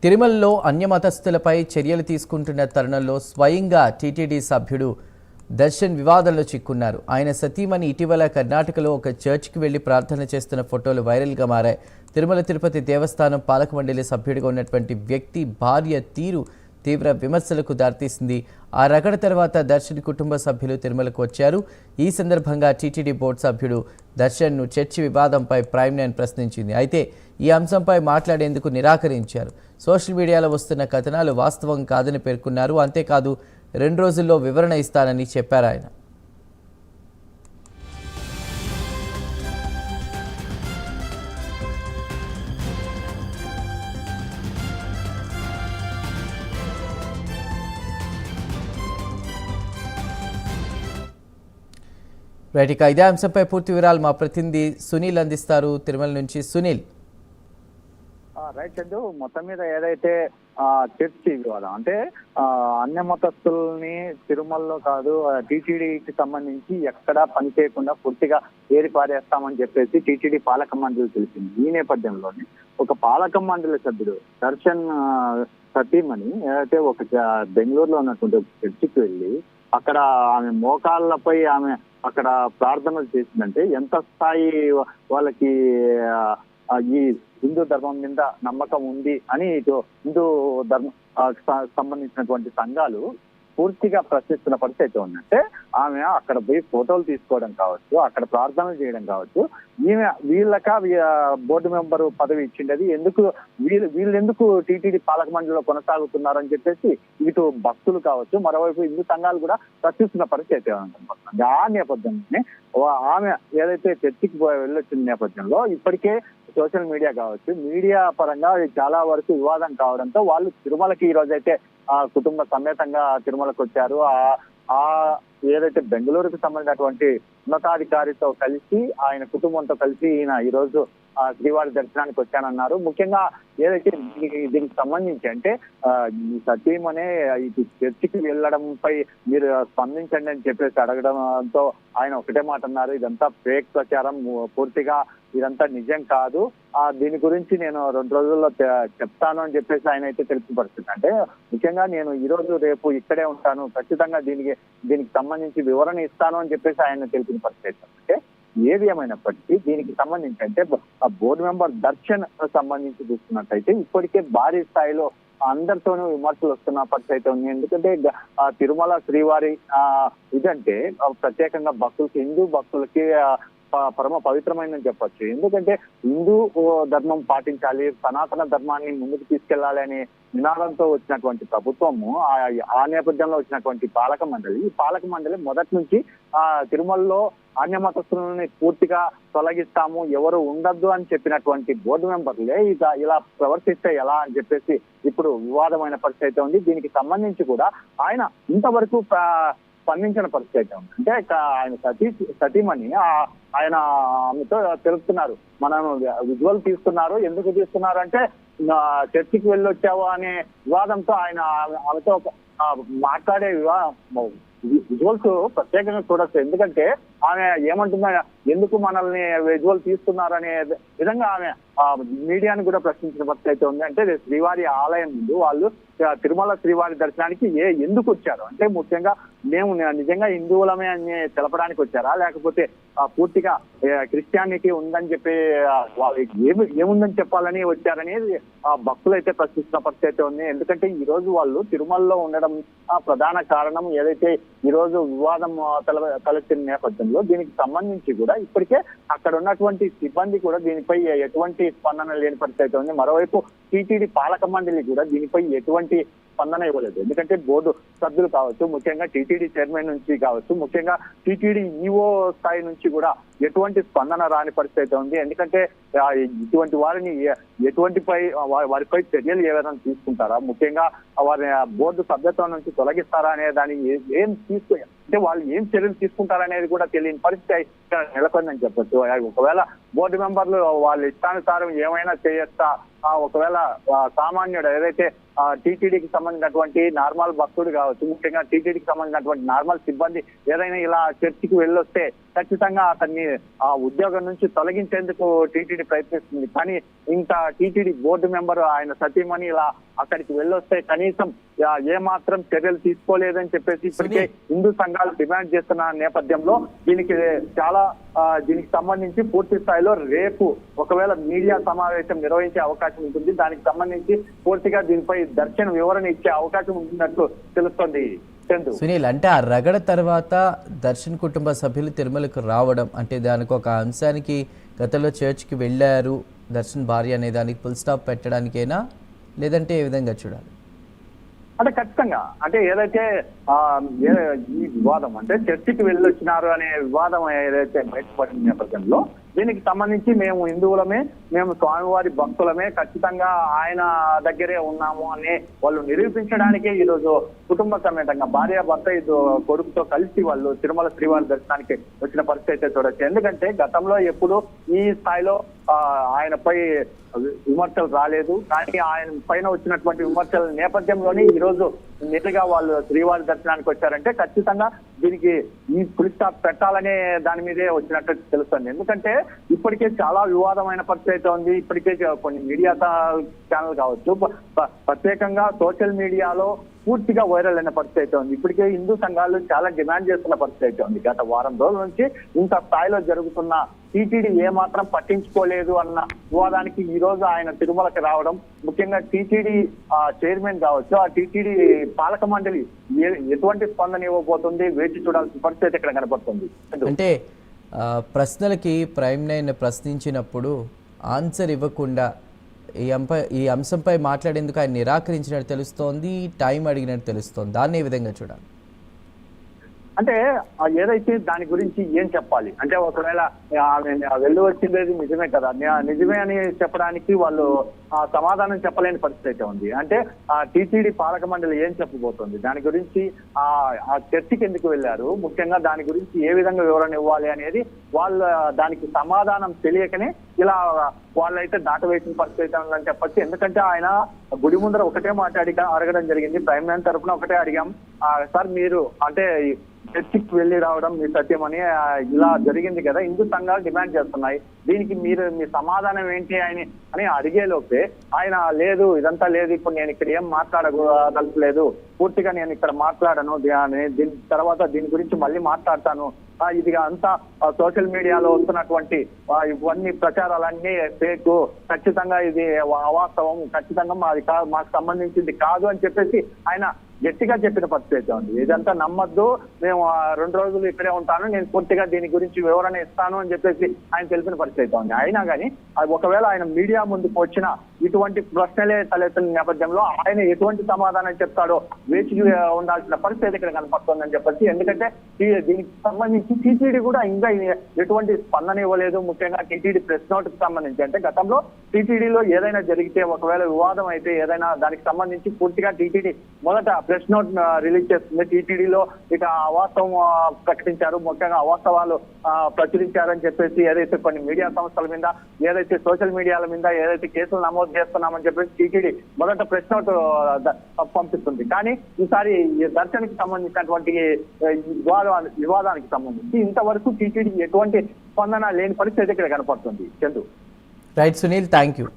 తిరుమలలో అన్యమతస్థులపై చర్యలు తీసుకుంటున్న తరుణంలో స్వయంగా టీటీడీ సభ్యుడు దర్శన్ వివాదంలో చిక్కున్నారు. ఆయన సతీమణి ఇటీవల కర్ణాటకలో ఒక చర్చ్కి వెళ్లి ప్రార్థన చేస్తున్న ఫోటోలు వైరల్గా మారాయి. తిరుమల తిరుపతి దేవస్థానం పాలక మండలి సభ్యుడిగా ఉన్నటువంటి వ్యక్తి భార్య తీరు తీవ్ర విమర్శలకు దారితీసింది. ఆ రగడ తర్వాత దర్శన్ కుటుంబ సభ్యులు తిరుమలకు వచ్చారు. ఈ సందర్భంగా టీటీడీ బోర్డు సభ్యుడు దర్శన్ను చర్చి వివాదంపై ప్రైమ్ నైన్ ప్రశ్నించింది. అయితే ఈ అంశంపై మాట్లాడేందుకు నిరాకరించారు. సోషల్ మీడియాలో వస్తున్న కథనాలు వాస్తవం కాదని పేర్కొన్నారు. అంతేకాదు 2 రోజుల్లో వివరణ ఇస్తానని చెప్పారు ఆయన. రైట్, ఇక ఇదే అంశంపై పూర్తి వివరాలు మా ప్రతినిధి సునీల్ అందిస్తారు తిరుమల నుంచి. సునీల్. రైట్ చందు, మొత్తం మీద ఏదైతే చర్చి వివాదం అంటే అన్య మతస్థుల్ని తిరుమలలో కాదు టీటీడీకి సంబంధించి ఎక్కడా పని చేయకుండా పూర్తిగా ఏరిపారేస్తామని చెప్పేసి టీటీడీ పాలక మండలి తెలిపింది. ఈ నేపథ్యంలోనే ఒక పాలక మండలి సభ్యుడు దర్శన్ సతీమణి ఏదైతే ఒక బెంగళూరులో ఉన్నటువంటి ఒక చర్చికి వెళ్ళి అక్కడ ఆమె మోకాళ్ళపై ఆమె అక్కడ ప్రార్థనలు చేసిందంటే ఎంత స్థాయి వాళ్ళకి ఈ హిందూ ధర్మం మీద నమ్మకం ఉంది అని ఇటు హిందూ ధర్మం సంబంధించినటువంటి సంఘాలు పూర్తిగా ప్రశ్నిస్తున్న పరిస్థితి అయితే ఉందంటే ఆమె అక్కడ పోయి ఫోటోలు తీసుకోవడం కావచ్చు, అక్కడ ప్రార్థనలు చేయడం కావచ్చు, ఈమె బోర్డు మెంబరు పదవి ఇచ్చిండేది ఎందుకు వీళ్ళెందుకు టీటీడీ పాలక మండలిలో కొనసాగుతున్నారని చెప్పేసి ఇటు భక్తులు కావచ్చు, మరోవైపు హిందూ సంఘాలు కూడా ప్రశ్నిస్తున్న పరిస్థితి అయితే ఉంటుంది. ఆ నేపథ్యంలోనే ఆమె ఏదైతే చర్చికి వెళ్ళొచ్చిన నేపథ్యంలో ఇప్పటికే సోషల్ మీడియా కావచ్చు, మీడియా పరంగా చాలా వరకు వివాదం కావడంతో వాళ్ళు తిరుమలకి ఈ రోజైతే కుటుంబ సమేతంగా తిరుమలకు వచ్చారు. ఏదైతే బెంగళూరుకు సంబంధించినటువంటి ఉన్నతాధికారితో కలిసి ఆయన కుటుంబంతో కలిసి ఈయన ఈ రోజు శ్రీవారి దర్శనానికి వచ్చానన్నారు. ముఖ్యంగా ఏదైతే దీనికి సంబంధించి అంటే ఈ సతీమనే ఇటు చర్చికి వెళ్ళడంపై మీరు స్పందించండి అని చెప్పేసి అడగడంతో ఆయన ఒకటే మాట అన్నారు, ఇదంతా ఫేక్ ప్రచారం, పూర్తిగా ఇదంతా నిజం కాదు, దీని గురించి నేను 2 రోజుల్లో చెప్తాను అని చెప్పేసి ఆయన అయితే తెలియపరుస్తుంది. అంటే ముఖ్యంగా నేను ఈ రోజు రేపు ఇక్కడే ఉంటాను, ఖచ్చితంగా దీనికి సంబంధించి వివరణ ఇస్తాను అని చెప్పేసి ఆయన తెలిపిన పరిస్థితి. అంటే ఏది ఏమైనప్పటికీ దీనికి సంబంధించి అంటే బోర్డు మెంబర్ దర్శన్ సంబంధించి చూస్తున్నట్టయితే ఇప్పటికే భారీ స్థాయిలో అందరితోనూ విమర్శలు వస్తున్న పరిస్థితి అయితే ఉంది. ఎందుకంటే తిరుమల శ్రీవారి ఇదంటే ప్రత్యేకంగా భక్తులకి, హిందూ భక్తులకి పరమ పవిత్రమైనని చెప్పొచ్చు. ఎందుకంటే హిందూ ధర్మం పాటించాలి, సనాతన ధర్మాన్ని ముందుకు తీసుకెళ్లాలి అనే నినాదంతో వచ్చినటువంటి ప్రభుత్వము, ఆ నేపథ్యంలో వచ్చినటువంటి పాలక మండలి మొదటి నుంచి తిరుమలలో అన్యమతస్థులని పూర్తిగా తొలగిస్తాము, ఎవరు ఉండద్దు అని చెప్పినటువంటి బోర్డు మెంబర్లే ఇలా ప్రవర్తిస్తే ఎలా అని చెప్పేసి ఇప్పుడు వివాదమైన పరిస్థితి ఉంది. దీనికి సంబంధించి కూడా ఆయన ఇంతవరకు స్పందించిన పరిస్థితి అయితే ఉంది. అంటే ఆయన సతీమణి ఆయన ఆమెతో తెలుపుతున్నారు, మనం విజువల్ తీస్తున్నారు, ఎందుకు తీస్తున్నారు అంటే చర్చికి వెళ్ళొచ్చావు అనే వివాదంతో ఆయన ఆమెతో మాట్లాడే విజువల్స్ ప్రత్యేకంగా చూడొచ్చు. ఎందుకంటే ఆమె ఏమంటుందా, ఎందుకు మనల్ని విజువల్ తీస్తున్నారు అనే విధంగా ఆమె మీడియాను కూడా ప్రశ్నించిన పరిస్థితి అయితే ఉంది. అంటే శ్రీవారి ఆలయం ముందు వాళ్ళు తిరుమల శ్రీవారి దర్శనానికి ఎందుకు వచ్చారు అంటే ముఖ్యంగా మేము నిజంగా హిందువులమే అని తెలపడానికి వచ్చారా, లేకపోతే పూర్తిగా క్రిస్టియానిటీ ఉందని చెప్పి వాళ్ళకి ఏముందని చెప్పాలని వచ్చారనేది భక్తులు అయితే ప్రశ్నిస్తున్న పరిస్థితి అయితే ఉంది. ఎందుకంటే ఈ రోజు వాళ్ళు తిరుమలలో ఉండడం ప్రధాన కారణం ఏదైతే ఈ రోజు వివాదం తలెత్తిన నేపథ్యంలో దీనికి సంబంధించి కూడా ఇప్పటికే అక్కడ ఉన్నటువంటి సిబ్బంది కూడా దీనిపై ఎటువంటి స్పందన లేని పరిస్థితి అయితే ఉంది. మరోవైపు టీటీడీ పాలక మండలి కూడా దీనిపై ఎటువంటి స్పందన ఇవ్వలేదు. ఎందుకంటే బోర్డు సభ్యులు కావచ్చు, ముఖ్యంగా టీటీడీ చైర్మన్ నుంచి కావచ్చు, ముఖ్యంగా టీటీడీ ఈఓ స్థాయి నుంచి కూడా ఎటువంటి స్పందన రాని పరిస్థితి ఉంది. ఎందుకంటే ఇటువంటి వారిని వారిపై చర్యలు ఏదైనా తీసుకుంటారా, ముఖ్యంగా వారి బోర్డు సభ్యత్వం నుంచి తొలగిస్తారా అనే దాన్ని అంటే వాళ్ళు ఏం చర్యలు తీసుకుంటారనేది కూడా తెలియని పరిస్థితి నెలకొందని చెప్పొచ్చు. ఒకవేళ బోర్డు మెంబర్లు వాళ్ళ ఇష్టానుసారం ఏమైనా చేయొచ్చా, ఒకవేళ సామాన్యుడు ఏదైతే టీటీడీకి సంబంధించినటువంటి నార్మల్ భక్తుడు కావచ్చు, ముఖ్యంగా టీటీడీకి సంబంధించినటువంటి నార్మల్ సిబ్బంది ఏదైనా ఇలా చర్చికి వెళ్ళొస్తే ఖచ్చితంగా అతన్ని ఆ ఉద్యోగం నుంచి తొలగించేందుకు టీటీడీ ప్రయత్నిస్తుంది. కానీ ఇంత టీటీడీ బోర్డు మెంబర్ ఆయన సతీమణి ఇలా అక్కడికి వెళ్ళొస్తే కనీసం ఏమాత్రం చర్యలు తీసుకోలేదని చెప్పేసి ఇప్పటికే హిందూ సంఘాలు డిమాండ్ చేస్తున్న నేపథ్యంలో దీనికి సంబంధించి పూర్తి స్థాయిలో రేపు ఒకవేళ మీడియా సమావేశం నిర్వహించే అవకాశం ఉంటుంది. దానికి సంబంధించి పూర్తిగా దీనిపై దర్శన్ వివరణ ఇచ్చే అవకాశం ఉంటున్నట్లు తెలుస్తోంది. సునీల్, అంటే ఆ రగడ తర్వాత దర్శన్ కుటుంబ సభ్యులు తిరుమలకు రావడం అంటే దానికి ఒక అంశానికి గతంలో చర్చ్కి వెళ్ళారు దర్శన్ భార్య అనే దానికి ఫుల్ స్టాప్ పెట్టడానికైనా, లేదంటే ఏ విధంగా చూడాలి? అంటే ఖచ్చితంగా అంటే ఏదైతే ఈ వివాదం అంటే చర్చికి వెళ్ళొచ్చినారు అనే వివాదం ఏదైతే బయటపడిన నేపథ్యంలో దీనికి సంబంధించి మేము హిందువులమే, మేము స్వామివారి భక్తులమే, ఖచ్చితంగా ఆయన దగ్గరే ఉన్నాము అని వాళ్ళు నిరూపించడానికే ఈరోజు కుటుంబ సమేతంగా భార్య భర్త కొడుకుతో కలిసి వాళ్ళు తిరుమల శ్రీవారి దర్శనానికి వచ్చిన పరిస్థితి అయితే చూడొచ్చు. ఎందుకంటే గతంలో ఎప్పుడు ఈ స్థాయిలో ఆయనపై విమర్శలు రాలేదు. కానీ ఆయన పైన వచ్చినటువంటి విమర్శల నేపథ్యంలోనే ఈ రోజు నేరుగా వాళ్ళు శ్రీవారి దర్శనానికి వచ్చారంటే ఖచ్చితంగా దీనికి ఈ ఫుల్ స్టాప్ పెట్టాలనే దాని మీదే వచ్చినట్టు తెలుస్తుంది. ఎందుకంటే ఇప్పటికే చాలా వివాదమైన పరిస్థితి అయితే ఉంది. ఇప్పటికే కొన్ని మీడియా ఛానల్ కావచ్చు, ప్రత్యేకంగా సోషల్ మీడియాలో పూర్తిగా వైరల్ అయిన పరిస్థితి అయితే ఉంది. ఇప్పటికే హిందూ సంఘాలు చాలా డిమాండ్ చేస్తున్న పరిస్థితి అయితే ఉంది. గత వారం రోజుల నుంచి ఇంత స్థాయిలో జరుగుతున్న టీటీడీ ఏమాత్రం పట్టించుకోలేదు అన్న వివాదానికి ఈ రోజు ఆయన తిరుమలకి రావడం, ముఖ్యంగా టీటీడీ చైర్మన్ కావచ్చు, ఆ టీటీడీ పాలక మండలి ఎటువంటి స్పందన ఇవ్వబోతుంది వేచి చూడాల్సిన పరిస్థితి ఇక్కడ కనపడుతుంది. అంటే ప్రశ్నలకి ప్రైమ్ లైన్ ప్రశ్నించినప్పుడు ఆన్సర్ ఇవ్వకుండా ఈ అంశంపై మాట్లాడేందుకు ఆయన నిరాకరించినట్టు తెలుస్తోంది, టైం అడిగినట్టు తెలుస్తోంది. దాన్ని ఏ విధంగా చూడాలి? అంటే ఏదైతే దాని గురించి ఏం చెప్పాలి అంటే ఒకవేళ వెళ్ళి వచ్చింది నిజమే కదా, నిజమే అని చెప్పడానికి వాళ్ళు సమాధానం చెప్పలేని పరిస్థితి అయితే ఉంది. అంటే ఆ టీటీడీ పాలక మండలి ఏం చెప్పబోతోంది, దాని గురించి ఆ చర్చకి ఎందుకు వెళ్ళారు, ముఖ్యంగా దాని గురించి ఏ విధంగా వివరణ ఇవ్వాలి అనేది వాళ్ళ దానికి సమాధానం తెలియకనే ఇలా వాళ్ళైతే దాటవేసిన పరిస్థితి ఉందని చెప్పచ్చు. ఎందుకంటే ఆయన గుడి ముందర ఒకటే మాట్లాడి అడగడం జరిగింది. ప్రైమ్ లైన్ తరఫున ఒకటే అడిగాం, సార్ మీరు అంటే చర్చికి వెళ్ళి రావడం మీ సత్యం అని ఇలా జరిగింది కదా, హిందూ సంఘాలు డిమాండ్ చేస్తున్నాయి, దీనికి మీరు మీ సమాధానం ఏంటి అని అడిగేలోపే ఆయన లేదు, ఇదంతా లేదు, ఇప్పుడు నేను ఇక్కడ ఏం మాట్లాడగలలేదు, పూర్తిగా నేను ఇక్కడ మాట్లాడను, దీని తర్వాత దీని గురించి మళ్ళీ మాట్లాడతాను, ఇది అంతా సోషల్ మీడియాలో వస్తున్నటువంటి ఇవన్నీ ప్రచారాలన్నీ ఫేక్, ఖచ్చితంగా ఇది అవాస్తవం, ఖచ్చితంగా మాకు సంబంధించింది కాదు అని చెప్పేసి ఆయన గట్టిగా చెప్పిన పరిస్థితి ఉంది. ఇదంతా నమ్మద్దు, మేము 2 రోజులు ఇక్కడే ఉంటాను, నేను పూర్తిగా దీని గురించి వివరణ ఇస్తాను అని చెప్పేసి ఆయన తెలిసిన పరిస్థితి ఉంది. అయినా కానీ ఒకవేళ ఆయన మీడియా ముందుకు వచ్చిన ఇటువంటి ప్రశ్నలే తలెత్తిన నేపథ్యంలో ఆయన ఎటువంటి సమాధానం చెప్తాడో వేచి ఉండాల్సిన పరిస్థితి ఇక్కడ కనపడుతుందని చెప్పచ్చు. ఎందుకంటే దీనికి సంబంధించి టీటీడీ కూడా ఇంకా ఎటువంటి స్పందన ఇవ్వలేదు. ముఖ్యంగా టీటీడీ ప్రెస్ నోట్ కి సంబంధించి అంటే గతంలో టీటీడీలో ఏదైనా జరిగితే ఒకవేళ వివాదం అయితే ఏదైనా దానికి సంబంధించి పూర్తిగా టీటీడీ మొదట ప్రెస్ నోట్ రిలీజ్ చేస్తుంది. టీటీడీలో ఇక అవాస్తవం ప్రకటించారు, ముఖ్యంగా అవాస్తవాలు ప్రచురించారని చెప్పేసి ఏదైతే కొన్ని మీడియా సంస్థల మీద ఏదైతే సోషల్ మీడియాల మీద ఏదైతే కేసులు నమోదు చేస్తున్నామని చెప్పేసి టీటీడీ మొదట ప్రెస్ నోట్ పంపిస్తుంది. కానీ ఈసారి దర్శనకి సంబంధించినటువంటి వివాదానికి సంబంధించి ఇంతవరకు టీటీడీ ఎటువంటి స్పందన లేని పరిస్థితి ఇక్కడ కనపడుతుంది. Chandu. Right Sunil, thank you.